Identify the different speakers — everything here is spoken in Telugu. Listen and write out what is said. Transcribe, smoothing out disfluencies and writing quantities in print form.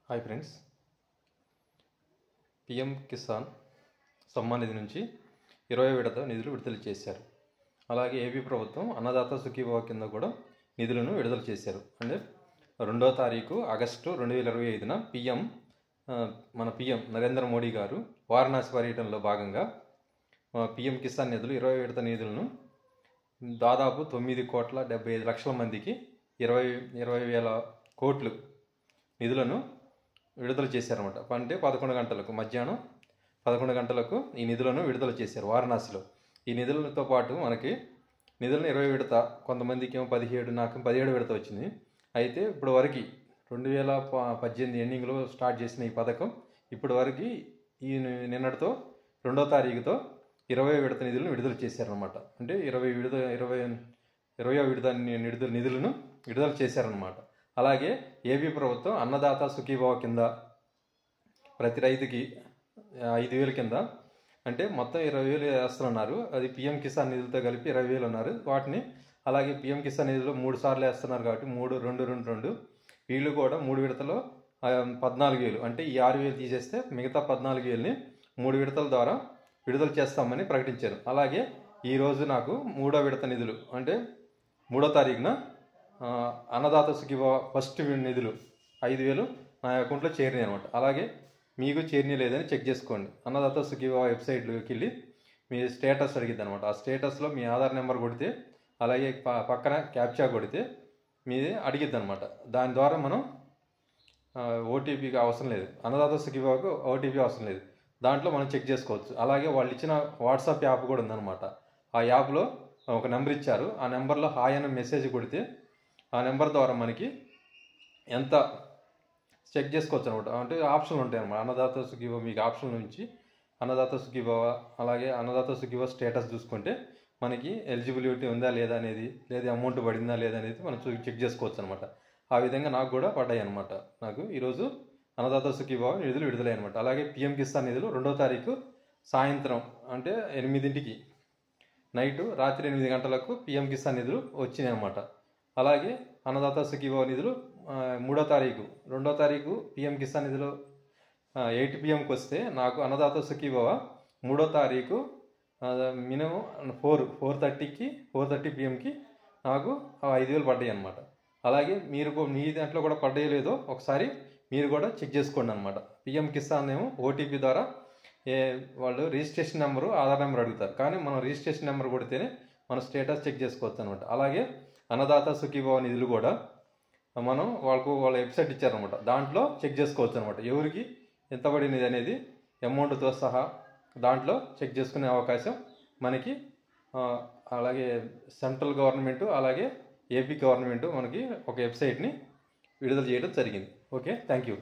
Speaker 1: Hi friends, PM Kisan Samman Nidhi నుంచి 20 విడత నిధులు విడుదల చేశారు. అలాగే ఏపీ ప్రభుత్వం అన్నదాత సుఖీభవ కింద కూడా నిధులను విడుదల చేశారు. అంటే 2వ తారీఖు ఆగస్టు 2025న మన పిఎం నరేంద్ర మోడీ గారు వారణాసి పర్యటనలో భాగంగా పిఎం కిసాన్ నిధులు 20 విడత నిధులను దాదాపు 9,75,00,000 మందికి 20,000 కోట్లు నిధులను విడుదల చేశారన్నమాట. అంటే 11 గంటలకు మధ్యాహ్నం 11 గంటలకు ఈ నిధులను విడుదల చేశారు వారణాసిలో. ఈ నిధులతో పాటు మనకి నిధులను 20 విడత, కొంతమందికి ఏమో 17, నాకు 17 విడత వచ్చింది. అయితే ఇప్పుడు వరకు 2018 ఎండింగ్లో స్టార్ట్ చేసిన ఈ పథకం ఇప్పటి వరకు ఈ నిన్నటితో 2వ తారీఖుతో 20 విడత నిధులను విడుదల చేశారనమాట. అంటే 20వ విడత నిధులను విడుదల చేశారనమాట. అలాగే ఏపీ ప్రభుత్వం అన్నదాత సుఖీభవ కింద ప్రతి రైతుకి 5,000 కింద, అంటే మొత్తం 20,000 వేస్తున్నారు. అది పిఎం కిసాన్ నిధులతో కలిపి 20,000 ఉన్నారు. వాటిని అలాగే పిఎం కిసాన్ నిధులు 3 సార్లు వేస్తున్నారు కాబట్టి 3, 2, 2, 2 వీళ్ళు కూడా 3 విడతలో 14,000, అంటే ఈ 6,000 తీసేస్తే మిగతా 14,000ని 3 విడతల ద్వారా విడుదల చేస్తామని ప్రకటించారు. అలాగే ఈరోజు నాకు 3వ విడత నిధులు, అంటే 3వ తారీఖున అన్నదాత సుఖీభవ ఫస్ట్ నిధులు 5,000 నా అకౌంట్లో చేరినాయి అనమాట. అలాగే మీకు చేరినాయి లేదని చెక్ చేసుకోండి. అన్నదాత సుఖీభవ వెబ్సైట్లోకి వెళ్ళి మీ స్టేటస్ అడిగిద్ది అనమాట. ఆ స్టేటస్లో మీ ఆధార్ నెంబర్ కొడితే, అలాగే పక్కన క్యాప్చా కొడితే మీది అడిగిద్ది అనమాట. దాని ద్వారా మనం ఓటీపీకి అవసరం లేదు, అన్నదాత సుఖీభవకు ఓటీపీ అవసరం లేదు. దాంట్లో మనం చెక్ చేసుకోవచ్చు. అలాగే వాళ్ళు ఇచ్చిన వాట్సాప్ యాప్ కూడా ఉందన్నమాట. ఆ యాప్లో ఒక నెంబర్ ఇచ్చారు. ఆ నెంబర్లో హాయ్ అనే మెసేజ్ కొడితే ఆ నెంబర్ ద్వారా మనకి ఎంత చెక్ చేసుకోవచ్చు అనమాట. అంటే ఆప్షన్లు ఉంటాయి అన్నమాట. అన్నదాత సుఖీభవ మీకు ఆప్షన్ నుంచి అన్నదాత సుఖీభవ, అలాగే అన్నదాత సుఖీభవ స్టేటస్ చూసుకుంటే మనకి ఎలిజిబిలిటీ ఉందా లేదా అనేది, లేదా అమౌంట్ పడిందా లేదా అనేది మనం చెక్ చేసుకోవచ్చు అనమాట. ఆ విధంగా నాకు కూడా పడ్డాయి అనమాట. నాకు ఈరోజు అన్నదాత సుఖీభవ నిధులు విడుదలయ్యాయి అనమాట. అలాగే పిఎం కిసాన్ నిధులు 2వ తారీఖు సాయంత్రం, అంటే 8ంటికి రాత్రి 8 గంటలకు పిఎం కిసాన్ నిధులు వచ్చినాయి అనమాట. అలాగే అన్నదాత సుఖీభవ నిధులు 3వ తారీఖు, 2వ తారీఖు పిఎం కిసాన్ నిధులు 8 PM వస్తే నాకు అన్నదాత సుఖీభవ 3వ తారీఖు మినిమం 4:30 PMకి నాకు 5,000 పడ్డాయి అనమాట. అలాగే మీరు మీ దాంట్లో కూడా పడ్డాయో లేదో ఒకసారి మీరు కూడా చెక్ చేసుకోండి అనమాట. పిఎం కిసాన్ ఏమో ఓటీపీ ద్వారా వాళ్ళు రిజిస్ట్రేషన్ నెంబరు, ఆధార్ నెంబర్ అడుగుతారు. కానీ మనం రిజిస్ట్రేషన్ నెంబర్ కొడితేనే మన స్టేటస్ చెక్ చేసుకోవచ్చు అనమాట. అలాగే అన్నదాత సుఖీభవ నిధులు కూడా మనం వాళ్ళ వెబ్సైట్ ఇచ్చారనమాట. దాంట్లో చెక్ చేసుకోవచ్చు అనమాట. ఎవరికి ఎంత పడినది అనేది అమౌంట్తో సహా దాంట్లో చెక్ చేసుకునే అవకాశం మనకి, అలాగే సెంట్రల్ గవర్నమెంట్ అలాగే ఏపీ గవర్నమెంట్ మనకి ఒక వెబ్సైట్ని విడుదల చేయడం జరిగింది. Okay, thank you.